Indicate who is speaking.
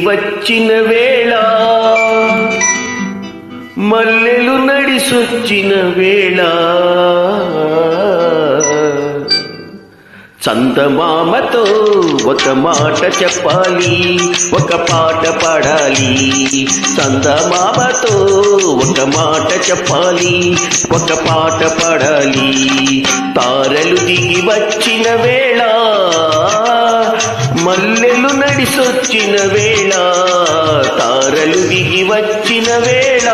Speaker 1: వచ్చిన వేళ, మల్లెలు నడిసొచ్చిన వేళ, చందమామతో ఒక మాట చెప్పాలి, ఒక పాట పాడాలి. చందమామతో ఒక మాట చెప్పాలి, ఒక పాట పాడాలి. తారలు దిగి వచ్చిన వేళ, మల్లెలు నడిసొచ్చిన వేళ, తారలు దిగి వచ్చిన వేళ.